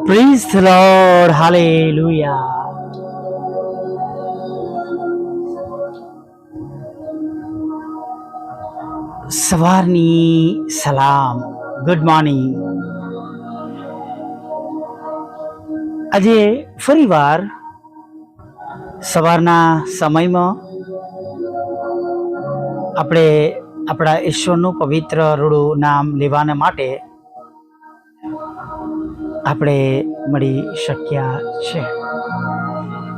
Praise the Lord. Hallelujah. સવારની સલામ. Good morning. આજે ફરીવાર સવારના સમયમાં આપણે આપણા ઈશ્વરનું પવિત્ર રૂડું નામ લેવાના માટે આપણે મળી શક્યા છે.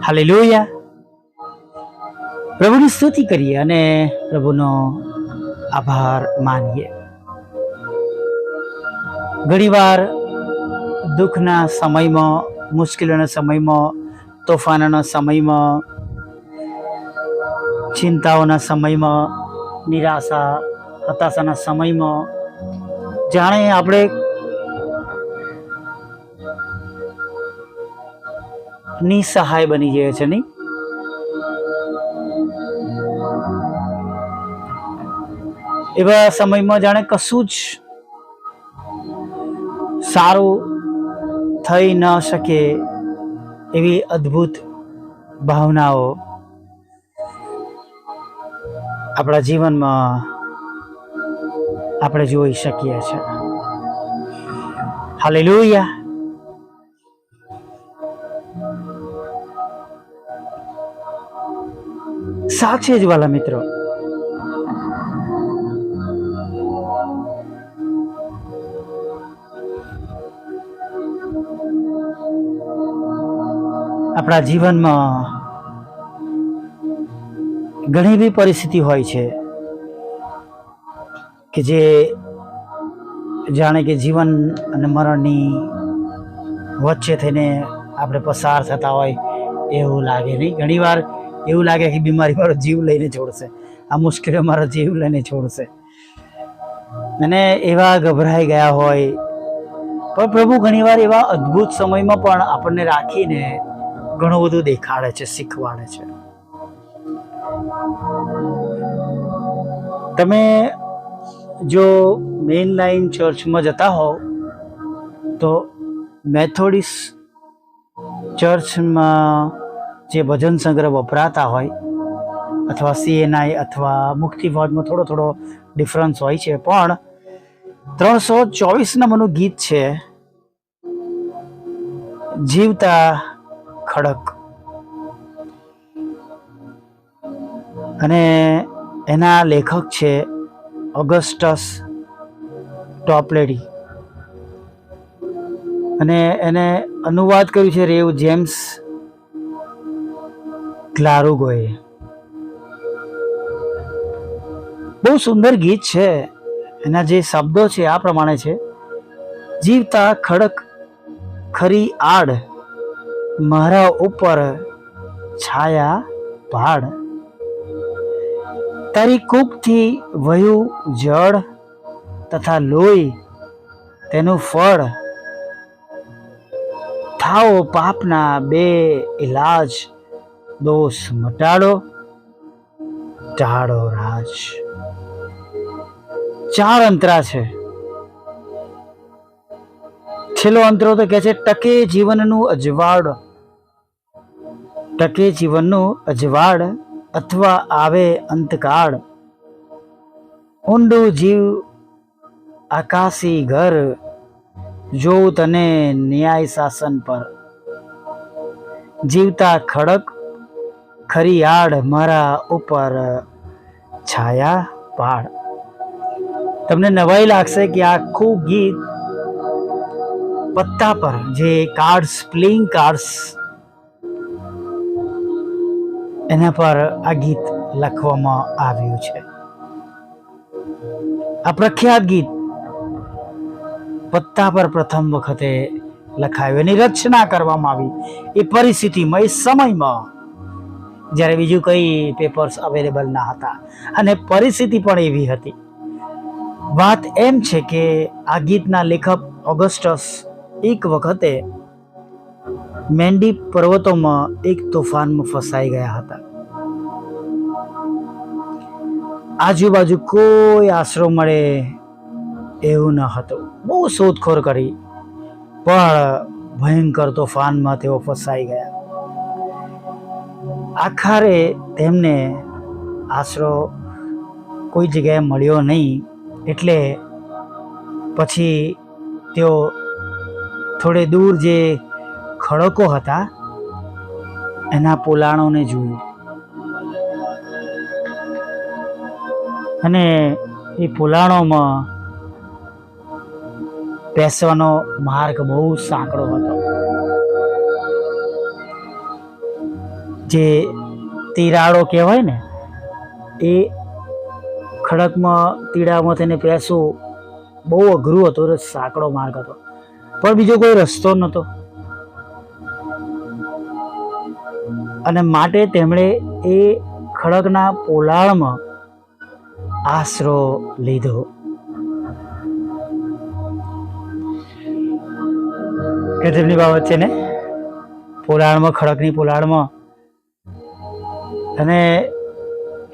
હાલેલુયા. પ્રભુની સ્તુતિ કરીએ અને પ્રભુનો આભાર માનીએ. ઘણીવાર દુઃખના સમયમાં, મુશ્કેલીના સમયમાં, તોફાનના સમયમાં, ચિંતાઓના સમયમાં, નિરાશા હતાશાના સમયમાં જાણે આપણે નિસહાય બની જાય છે નહીં? એવા સમયમાં જાણે કશું જ સારું થઈ ન શકે એવી અદ્ભુત ભાવનાઓ આપણા જીવનમાં આપણે જોઈ શકીએ છીએ. હાલેલુયા. સાચે જ વાલા મિત્રો, આપણા જીવનમાં ઘણી એવી પરિસ્થિતિ હોય છે કે જે જાણે કે જીવન અને મરણની વચ્ચે થઈને આપણે પસાર થતા હોય એવું લાગે નહીં? ઘણીવાર એવું લાગે કે બીમારી મારો જીવ લઈને છોડશે, આ મુશ્કેલીઓ મારો જીવ લઈને છોડશે અને એવા ગભરાઈ ગયા હોય. પણ પ્રભુ ઘણીવાર એવા અદ્ભુત સમયમાં પણ આપણને રાખીને ઘણું બધું દેખાડે છે, શીખવાડે છે. તમે જો મેઇન લાઈન ચર્ચમાં જતા હોવ તો મેથોડિસ્ટ ચર્ચમાં જે ભજન સંગ્રહ વપરાતા હોય અથવા CNI અથવા મુક્તિ ફોજમાં થોડો ડિફરન્સ હોય છે, પણ 324 નંબરનું ગીત છે જીવતા ખડક, અને એના લેખક છે ઓગસ્ટસ ટોપલેડી, અને એને અનુવાદ કર્યું છે રેવ જેમ્સ ક્લારુગોએ. બહુ સુંદર ગીત છે. એના જે શબ્દો છે આ પ્રમાણે છે: જીવતા ખડક ખરી આડ, મારા ઉપર છાયા પાડ, તારી કૂપથી વહ્યું જળ તથા લોહી તેનું ફળ, થાઓ પાપના બે ઇલાજ, દોષ મટાડો ટાળો રાજ. 4 અંતરા છે. છેલ્લો અંતરો તો કહે છે ટકે જીવનનું અજવાળ, ટકે જીવનનું અજવાળ અથવા આવે અંતકાળ, ઊંડું જીવ આકાશી ઘર, જોઉં તને ન્યાય શાસન પર, જીવતા ખડક ખરી આડ, મારા ઉપર છાયા પાડ. તમને નવાઈ લાગશે કે આખું ગીત પત્તા પર, જે કાર્ડ્સ, પ્લેઇંગ કાર્ડ્સ, એના પર આ ગીત લખવામાં આવ્યું છે. આ પ્રખ્યાત ગીત પત્તા પર પ્રથમ વખતે લખાયું, એની રચના કરવામાં આવી એ પરિસ્થિતિમાં, એ સમયમાં જ્યારે બીજું કઈ પેપર્સ અવેલેબલ ના હતા અને પરિસ્થિતિ પણ એવી હતી. વાત એમ છે કે આ ગીતના લેખક ઓગસ્ટસ એક વખતે મેન્ડી પર્વતોમાં એક તોફાનમાં ફસાઈ ગયા હતા. આજુબાજુ કોઈ આશરો મળે એવું ન હતું. બહુ શોધખોળ કરી, પણ ભયંકર તોફાનમાં તેઓ ફસાઈ ગયા. આખરે તેમને આશરો કોઈ જગ્યાએ મળ્યો નહીં. એટલે પછી તેઓ થોડે દૂર જે ખડકો હતા એના પોલાણોને જોયું, અને એ પોલાણોમાં બેસવાનો માર્ગ બહુ સાંકડો હતો. જે તિરાડો કહેવાય ને, એ ખડકમાં તીડામાં થઈને બેસવું બહુ અઘરું હતું. સાંકડો માર્ગ હતો, પણ બીજો કોઈ રસ્તો નહોતો. અને માટે તેમણે એ ખડકના પોલાણમાં આશરો લીધો. ગજબની બાબત છે ને, પોલાણમાં, ખડકની પોલાણમાં. અને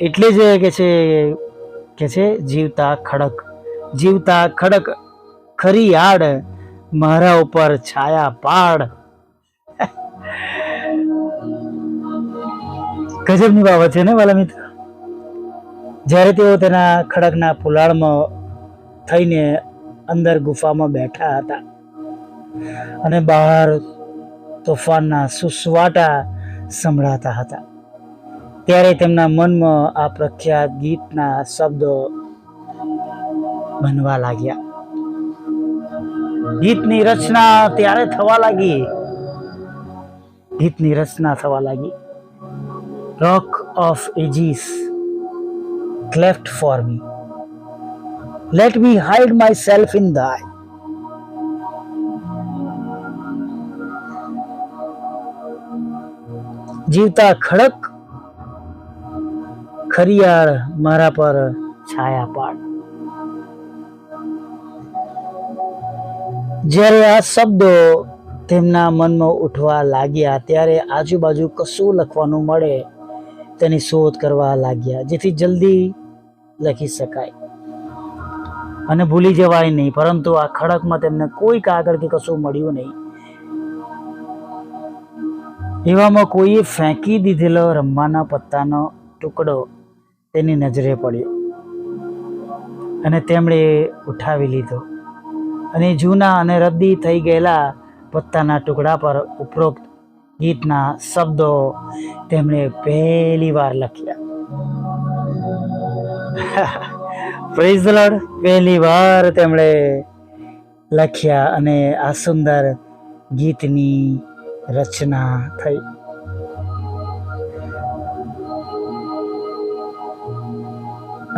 એટલે જ કે છે જીવતા ખડક ખરી આડ, મારા ઉપર છાયા પાડ. ગજબની બાબત છે ને વાલા મિત્ર. જ્યારે તેઓ તેના ખડકના પોલાણમાં થઈને અંદર ગુફામાં બેઠા હતા અને બહાર તોફાનના સુસવાટા સંભળાતા હતા, ત્યારે તેમના મનમાં આ પ્રખ્યાત ગીતના શબ્દો બનવા લાગ્યા. ગીતની રચના ત્યારે થવા લાગી. Rock of ages, cleft for me, let me hide myself in thy. જીવતા ખડક ખરિયાળ, મારા પર છાયા પાડ. જ્યારે આ શબ્દો તેમના મનમાં ઉઠવા લાગ્યા, ત્યારે આજુબાજુ કશું લખવાનું મળે તેની શોધ કરવા લાગ્યા, જેથી જલ્દી લખી શકાય અને ભૂલી જવાય નહીં. પરંતુ આ ખડકમાં તેમને કોઈ કાગળ કે કશું મળ્યું નહીં. એવામાં કોઈએ ફેંકી દીધેલો રમવાના પત્તાનો ટુકડો તેની નજરે પડ્યો અને તેમણે ઉઠાવી લીધો, અને જૂના અને રદ્દી થઈ ગયેલા પત્તાના ટુકડા પર ઉપરોક્ત ગીતના શબ્દો તેમણે પહેલી વાર લખ્યા. Praise the lord. પહેલી વાર તેમણે લખ્યા અને આ સુંદર ગીતની રચના થઈ.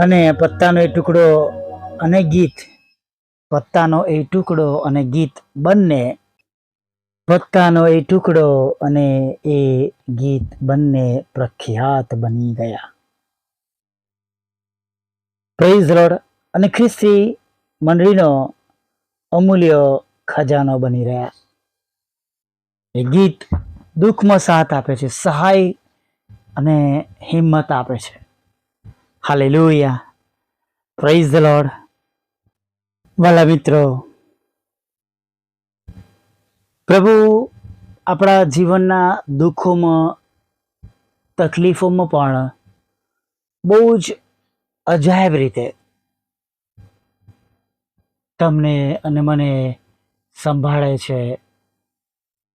અને પત્તાનો એ ટુકડો અને ગીત બંને પ્રખ્યાત બની ગયા. Praise the lord. અને ખ્રિસ્તી મંડળીનો અમૂલ્ય ખજાનો બની રહ્યા. એ ગીત દુઃખમાં સાથ આપે છે, સહાય અને હિંમત આપે છે. હાલેલુયા. Praise the lord. વાલા મિત્રો, પ્રભુ આપણા જીવનના દુઃખોમાં, તકલીફોમાં પણ બહુ જ અજાયબ રીતે તમને અને મને સંભાળે છે,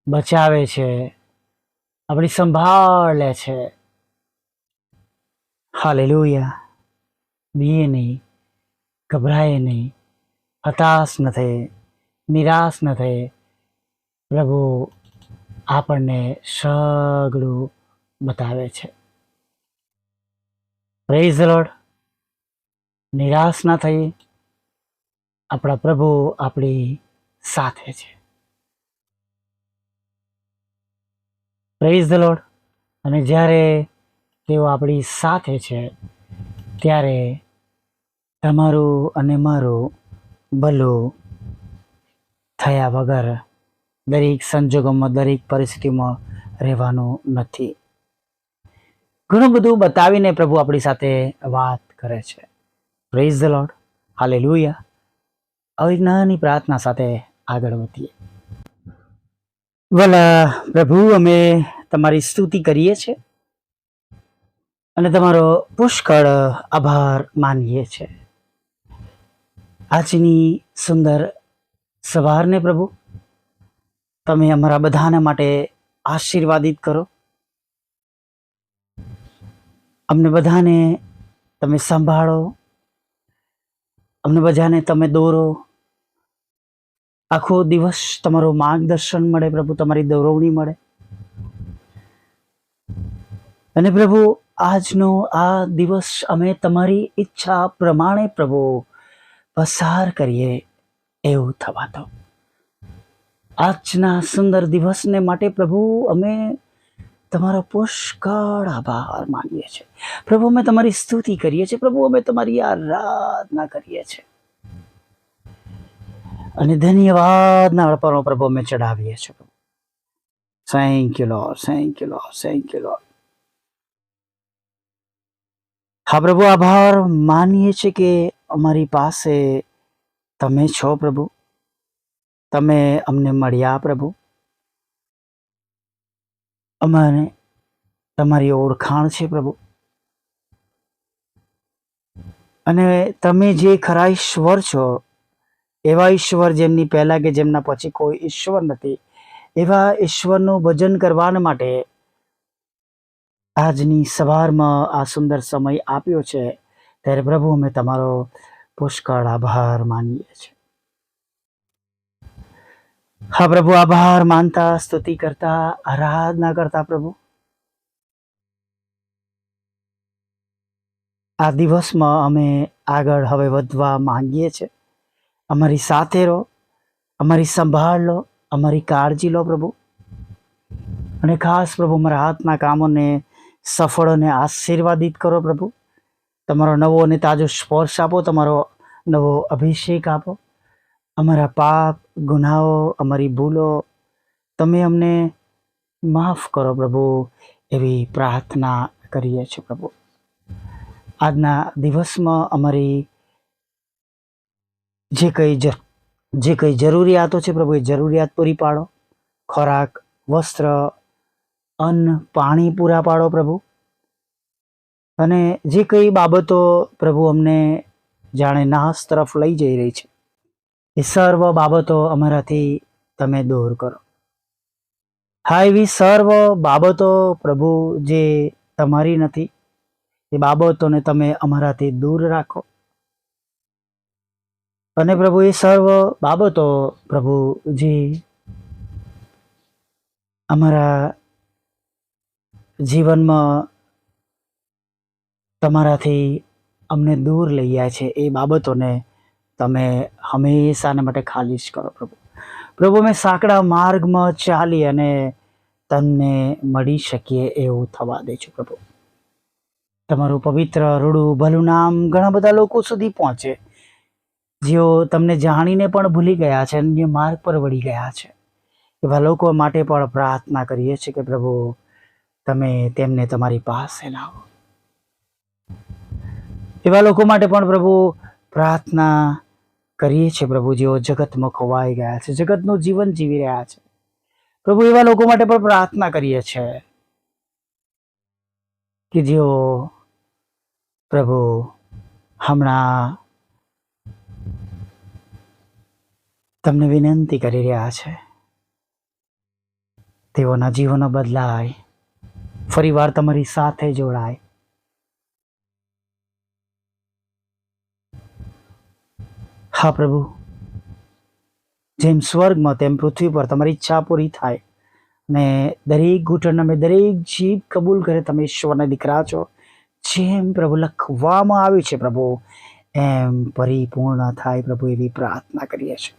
બચાવે છે, આપણી સંભાળ લે છે. હાલેલુયા. બીએ નહીં, ગભરાએ નહીં, હતાશ ન થઈ, નિરાશ ન થઈ. પ્રભુ આપણને સગળું બતાવે છે. Praise the lord. નિરાશ ના થઈ, આપણા પ્રભુ આપણી સાથે છે. Praise the lord. અને જ્યારે તેઓ આપણી સાથે છે, ત્યારે તમારું અને મારું ભલું થયા વગર દરેક સંજોગોમાં, દરેક પરિસ્થિતિમાં રહેવાનું નથી. ઘણું બધું બતાવીને પ્રભુ આપણી સાથે વાત કરે છે. Praise the lord. હાલેલુયા. આવી નાની પ્રાર્થના સાથે આગળ વધીએ. ભલા પ્રભુ, અમે તમારી સ્તુતિ કરીએ છીએ અને તમારો પુષ્કળ આભાર માનીએ છીએ. આજની સુંદર સવારને પ્રભુ તમે અમારા બધાના માટે આશીર્વાદિત કરો. અમને બધાને તમે સંભાળો, અમને બધાને તમે દોરો. આખો દિવસ તમારું માર્ગદર્શન મળે પ્રભુ, તમારી દોરવણી મળે. અને પ્રભુ, આજનો આ દિવસ અમે તમારી ઈચ્છા પ્રમાણે પ્રભુ પસાર કરીએ એવું થવા દો. આજના સુંદર દિવસને માટે પ્રભુ અમે તમારો પુષ્કળ આભાર માનીએ છીએ. પ્રભુ, અમે તમારી સ્તુતિ કરીએ છીએ. પ્રભુ, અમે તમારી આરાધના કરીએ છીએ અને ધન્યવાદના અર્પણો પ્રભુ અમે ચડાવીએ છીએ. Thank you lord, thank you lord, thank you lord. હા પ્રભુ, આભાર માનીએ છીએ કે અમારી પાસે તમે છો પ્રભુ. તમે અમને મળ્યા પ્રભુ. અમારે તમારી ઓળખાણ છે પ્રભુ. અને તમે જે ખરા ઈશ્વર છો, એવા ઈશ્વર જેમની પહેલા કે જેમના પછી કોઈ ઈશ્વર નથી, એવા ઈશ્વરનું ભજન કરવા માટે આજની સવારમાં આ સુંદર સમય આપ્યો છે. ત્યારે પ્રભુ અમે તમારો પુષ્કળ આભાર માનીએ છીએ. હા પ્રભુ, આભાર માનતા, સ્તુતિ કરતા, આરાધના કરતા પ્રભુ આ દિવસમાં અમે આગળ હવે વધવા માંગીએ છીએ. અમારી સાથે રહો, અમારી સંભાળ લો, અમારી કાળજી લો પ્રભુ. અને ખાસ પ્રભુ, અમારા હાથના કામોને સફળ અને આશીર્વાદિત કરો પ્રભુ. તમારો નવો અને તાજો સ્પર્શ આપો, તમારો નવો અભિષેક આપો. અમારા પાપ, ગુનાઓ, અમારી ભૂલો તમે અમને માફ કરો પ્રભુ, એવી પ્રાર્થના કરીએ છીએ પ્રભુ. આજના દિવસમાં અમારી જે કંઈ જરૂરિયાતો છે પ્રભુ, એ જરૂરિયાત પૂરી પાડો. ખોરાક, વસ્ત્ર, અન્ન, પાણી પૂરા પાડો પ્રભુ. અને જે કંઈ બાબતો પ્રભુ અમને જાણે નાશ તરફ લઈ જઈ રહી છે, એ સર્વ બાબતો અમારાથી તમે દૂર કરો. હા, એવી સર્વ બાબતો પ્રભુ જે તમારી નથી, એ બાબતોને તમે અમારાથી દૂર રાખો. અને પ્રભુ, એ સર્વ બાબતો પ્રભુ જે અમારા જીવનમાં તમારાથી અમને દૂર લઈ જાય છે, એ બાબતોને તમે હંમેશાને માટે ખાલી જ કરો પ્રભુ. પ્રભુ, અમે સાંકડા માર્ગમાં ચાલી અને તમને મળી શકીએ એવું થવા દેજો પ્રભુ. તમારું પવિત્ર રૂડું ભલું નામ ઘણા બધા લોકો સુધી પહોંચે, જેઓ તમને જાણીને પણ ભૂલી ગયા છે, અન્ય માર્ગ પર વળી ગયા છે. એવા લોકો માટે પણ પ્રાર્થના કરીએ છીએ કે પ્રભુ તમે તેમને તમારી પાસે લાવો. એવા લોકો માટે પણ પ્રભુ પ્રાર્થના કરીએ છીએ પ્રભુ, જેઓ જગતમાં ખોવાઈ ગયા છે, જગતનું જીવન જીવી રહ્યા છે પ્રભુ. એવા લોકો માટે પણ પ્રાર્થના કરીએ છીએ કે જેઓ પ્રભુ હમણાં તમને વિનંતી કરી રહ્યા છે, તેઓના જીવનો બદલાય, ફરીવાર તમારી સાથે જોડાય. હા પ્રભુ, જેમ સ્વર્ગમાં તેમ પૃથ્વી પર તમારી ઈચ્છા પૂરી થાય ને દરેક ઘૂંટણ અમે દરેક જીભ કબૂલ કરે તમે ઈશ્વરના દીકરા છો, જેમ પ્રભુ લખવામાં આવ્યું છે પ્રભુ, એમ પરિપૂર્ણ થાય પ્રભુ, એવી પ્રાર્થના કરીએ છીએ.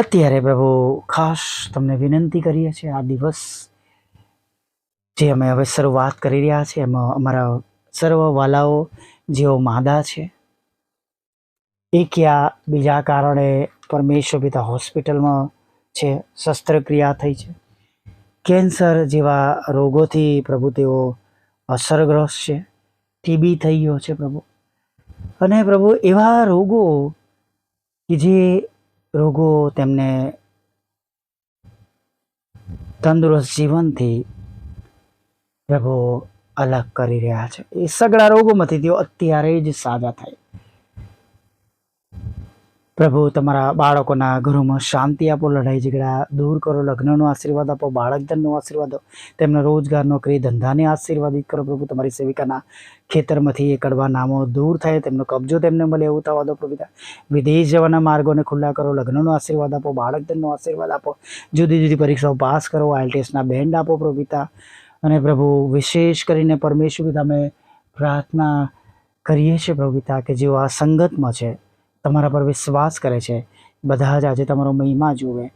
અત્યારે પ્રભુ ખાસ તમને વિનંતી કરીએ છીએ, આ દિવસ જે અમે હવે શરૂઆત કરી રહ્યા છીએ એમાં અમારા સર્વ વાલાઓ જેઓ માદા છે, એક યા બીજા કારણે પરમેશ્વર પિતા હોસ્પિટલમાં છે, શસ્ત્રક્રિયા થઈ છે, કેન્સર જેવા રોગોથી પ્રભુ તેઓ અસરગ્રસ્ત છે, ટીબી થઈ ગયો છે પ્રભુ. અને પ્રભુ એવા રોગો કે જે રોગો તેમને તંદુરસ્ત જીવનથી પ્રભુ અલગ કરી રહ્યા છે. એ સગળા રોગોમાંથી તેઓ અત્યારે જ સાજા થાય. પ્રભુ તમારા બાળકોના ઘરોમાં શાંતિ આપો, લડાઈ ઝઘડા દૂર કરો, લગ્નનો આશીર્વાદ આપો, બાળકધનનો આશીર્વાદ આપો, તેમના રોજગાર નોકરી ધંધાને આશીર્વાદિત કરો. પ્રભુ તમારી સેવિકાના ખેતરમાંથી એ કડવા નામો દૂર થાય, તેમનો કબજો તેમને મળે એવું થવા દો. પ્રભુ વિદેશ જવાના માર્ગોને ખુલ્લા કરો, લગ્નનો આશીર્વાદ આપો, બાળકધનનો આશીર્વાદ આપો, જુદી જુદી પરીક્ષાઓ પાસ કરો, IELTSના બેન્ડ આપો પ્રભુ. અને પ્રભુ વિશેષ કરીને પરમેશ્વર પિતા અમે પ્રાર્થના કરીએ છીએ પ્રભુ પિતા કે જેઓ આ સંગતમાં છે, તમારા પર વિશ્વાસ કરે છે, બધા જ આજે તમારો મહિમા જુએ.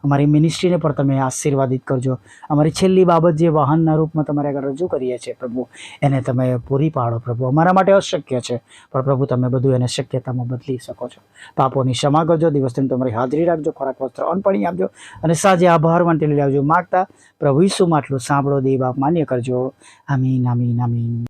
અમારી મિનિસ્ટ્રીને પણ તમે આશીર્વાદિત કરજો. અમારી છેલ્લી બાબત જે વાહનના રૂપમાં તમારે આગળ રજૂ કરીએ છીએ પ્રભુ, એને તમે પૂરી પાડો પ્રભુ. અમારા માટે અશક્ય છે, પણ પ્રભુ તમે બધું એને શક્યતામાં બદલી શકો છો. પાપોની ક્ષમા કરજો, દિવસની તમારી હાજરી રાખજો, ખોરાક વસ્ત્ર અન્ન પાણી આપજો, અને સાંજે આભાર માટે લઈ આવજો. માગતા પ્રભુ ઈસુમાં આટલું સાંભળો, દેવ બાપ માન્ય કરજો. આમીન, આમીન, આમીન.